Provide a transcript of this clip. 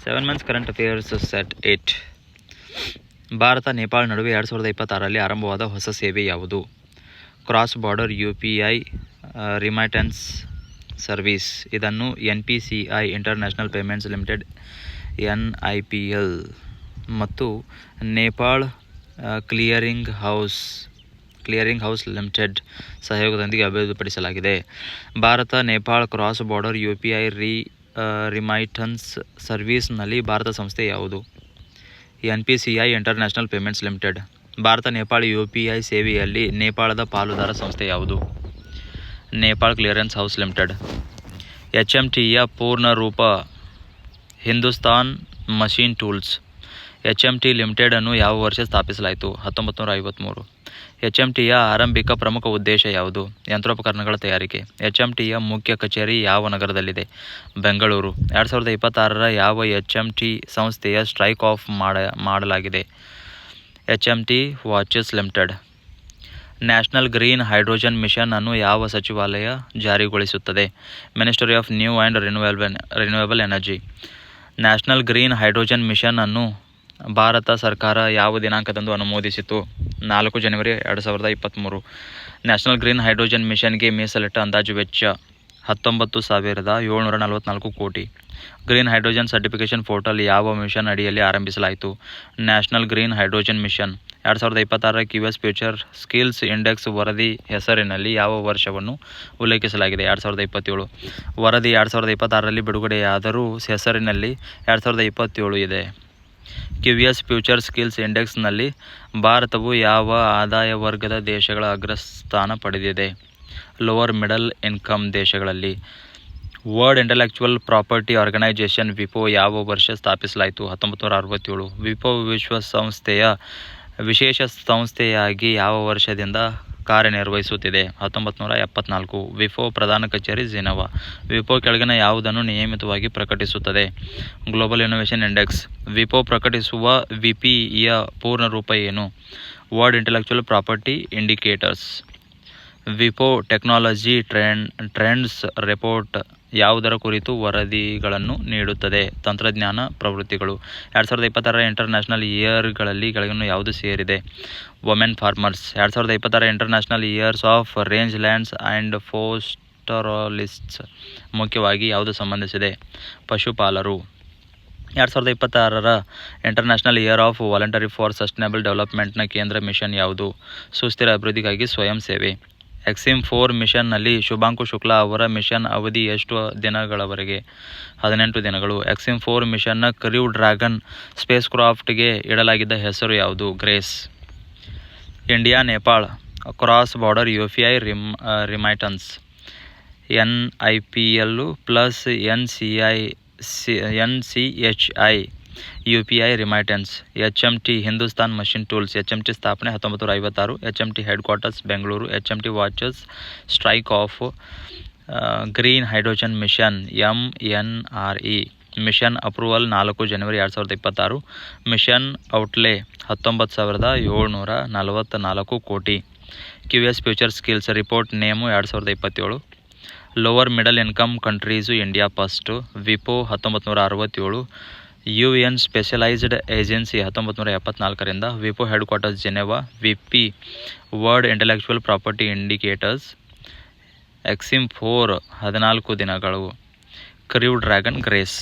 7 months current affairs set 8. Bharat Nepal ನಡುವೆ 2026ರಲ್ಲಿ ಆರಂಭವಾದ ಹೊಸ ಸೇವೆ ಯಾವುದು? Cross border UPI remittance service. ಇದನ್ನು NPCI international payments limited NIPL ಮತ್ತು ನೇಪಾಳ ಕ್ಲಿಯರಿಂಗ್ ಹೌಸ್ ಲಿಮಿಟೆಡ್ ಸಹಯೋಗದೊಂದಿಗೆ ಅಭಿವೃದ್ಧಿಪಡಿಸಲಾಗಿದೆ. Bharat Nepal cross border UPI remittance ಸರ್ವಿಸ್ನಲ್ಲಿ ಭಾರತ ಸಂಸ್ಥೆ ಯಾವುದು? NPCI international payments limited. Bharat Nepal UPI ಸೇವೆಯಲ್ಲಿ ನೇಪಾಳದ ಪಾಲುದಾರ ಸಂಸ್ಥೆ ಯಾವುದು? Nepal clearance house limited. HMTಯ ಪೂರ್ಣ ರೂಪ Hindustan machine tools. HMT limited ಅನ್ನು ಯಾವ ವರ್ಷ ಸ್ಥಾಪಿಸಲಾಯಿತು? 1953. HMTಯ ಆರಂಭಿಕ ಪ್ರಮುಖ ಉದ್ದೇಶ ಯಾವುದು? ಯಂತ್ರೋಪಕರಣಗಳ ತಯಾರಿಕೆ. HMTಯ ಮುಖ್ಯ ಕಚೇರಿ ಯಾವ ನಗರದಲ್ಲಿದೆ? ಬೆಂಗಳೂರು. 2026ರ ಯಾವ HMT ಸಂಸ್ಥೆಯ ಸ್ಟ್ರೈಕ್ ಆಫ್ ಮಾಡಲಾಗಿದೆ? HMT watches limited. National green hydrogen mission ಅನ್ನು ಯಾವ ಸಚಿವಾಲಯ ಜಾರಿಗೊಳಿಸುತ್ತದೆ? Ministry of new and renewable energy. National green hydrogen mission ಅನ್ನು ಭಾರತ ಸರ್ಕಾರ ಯಾವ ದಿನಾಂಕದಂದು ಅನುಮೋದಿಸಿತು? 4 ಜನವರಿ 2023. ನ್ಯಾಷನಲ್ ಗ್ರೀನ್ ಹೈಡ್ರೋಜನ್ ಮಿಷನ್ಗೆ ಮೀಸಲಿಟ್ಟ ಅಂದಾಜು ವೆಚ್ಚ 19,744 ಕೋಟಿ. ಗ್ರೀನ್ ಹೈಡ್ರೋಜನ್ ಸರ್ಟಿಫಿಕೇಷನ್ ಪೋರ್ಟಲ್ ಯಾವ ಮಿಷನ್ ಅಡಿಯಲ್ಲಿ ಆರಂಭಿಸಲಾಯಿತು? National green hydrogen mission. 2026ರ QS ಫ್ಯೂಚರ್ ಸ್ಕಿಲ್ಸ್ ಇಂಡೆಕ್ಸ್ ವರದಿ ಹೆಸರಿನಲ್ಲಿ ಯಾವ ವರ್ಷವನ್ನು ಉಲ್ಲೇಖಿಸಲಾಗಿದೆ? 2027. ವರದಿ 2026ರಲ್ಲಿ ಬಿಡುಗಡೆಯಾದರೂ ಹೆಸರಿನಲ್ಲಿ 2027 ಇದೆ. QS ಫ್ಯೂಚರ್ ಸ್ಕಿಲ್ಸ್ ಇಂಡೆಕ್ಸ್ನಲ್ಲಿ ಭಾರತವು ಯಾವ ಆದಾಯ ವರ್ಗದ ದೇಶಗಳ ಅಗ್ರಸ್ಥಾನ ಪಡೆದಿದೆ? ಲೋವರ್ ಮಿಡಲ್ ಇನ್ಕಮ್ ದೇಶಗಳಲ್ಲಿ. World intellectual property organisation WIPO ಯಾವ ವರ್ಷ ಸ್ಥಾಪಿಸಲಾಯಿತು? 1967. WIPO ವಿಶ್ವಸಂಸ್ಥೆಯ ವಿಶೇಷ ಸಂಸ್ಥೆಯಾಗಿ ಯಾವ ವರ್ಷದಿಂದ ಕಾರ್ಯನಿರ್ವಹಿಸುತ್ತಿದೆ? 1974. WIPO ಪ್ರಧಾನ ಕಚೇರಿ ಜಿನೆವಾ. WIPO ಕೆಳಗಿನ ಯಾವುದನ್ನು ನಿಯಮಿತವಾಗಿ ಪ್ರಕಟಿಸುತ್ತದೆ? Global innovation index. WIPO ಪ್ರಕಟಿಸುವ WIPಯ ಪೂರ್ಣ ರೂಪ ಏನು? World intellectual property indicators. WIPO technology trends report ಯಾವುದರ ಕುರಿತು ವರದಿಗಳನ್ನು ನೀಡುತ್ತದೆ? ತಂತ್ರಜ್ಞಾನ ಪ್ರವೃತ್ತಿಗಳು. 2026ರ ಇಂಟರ್ನ್ಯಾಷನಲ್ ಇಯರ್ಗಳಲ್ಲಿ ಕೆಳಗಿನ ಯಾವುದು ಸೇರಿದೆ? Women farmers. 2026ರ international years of rangelands and pastoralists ಮುಖ್ಯವಾಗಿ ಯಾವುದು ಸಂಬಂಧಿಸಿದೆ? ಪಶುಪಾಲರು. 2026ರ international year of voluntary for sustainable ಡೆವಲಪ್ಮೆಂಟ್ನ ಕೇಂದ್ರ ಮಿಷನ್ ಯಾವುದು? ಸುಸ್ಥಿರ ಅಭಿವೃದ್ಧಿಗಾಗಿ ಸ್ವಯಂ ಸೇವೆ. EXIM 4 ಮಿಷನ್ನಲ್ಲಿ ಶುಭಾಂಕು ಶುಕ್ಲಾ ಅವರ ಮಿಷನ್ ಅವಧಿ ಎಷ್ಟು ದಿನಗಳವರೆಗೆ? 18 ದಿನಗಳು. EXIM 4 ಮಿಷನ್ನ ಕ್ರ್ಯೂ ಡ್ರ್ಯಾಗನ್ ಸ್ಪೇಸ್ ಕ್ರಾಫ್ಟ್ಗೆ ಇಡಲಾಗಿದ್ದ ಹೆಸರು ಯಾವುದು? Grace. India Nepal cross border UPI remittance. NIPL plus NCHI UPI remittance. HMT Hindustan machine tools. HMT ಸ್ಥಾಪನೆ 1956. HMT headquarters Bengaluru. HMT watches strike off green hydrogen mission MNRE. Mission approval 4 ಜನವರಿ 2026. Mission outlay 19,744 ಕೋಟಿ. QS future skills report name 2027. Lower middle income countries India first. WIPO 1967. UN specialised agency 1974ರಿಂದ. WIPO head quarters Geneva. WIP world intellectual property indicators. EXIM 4 14 ದಿನಗಳು. Crew dragon grace.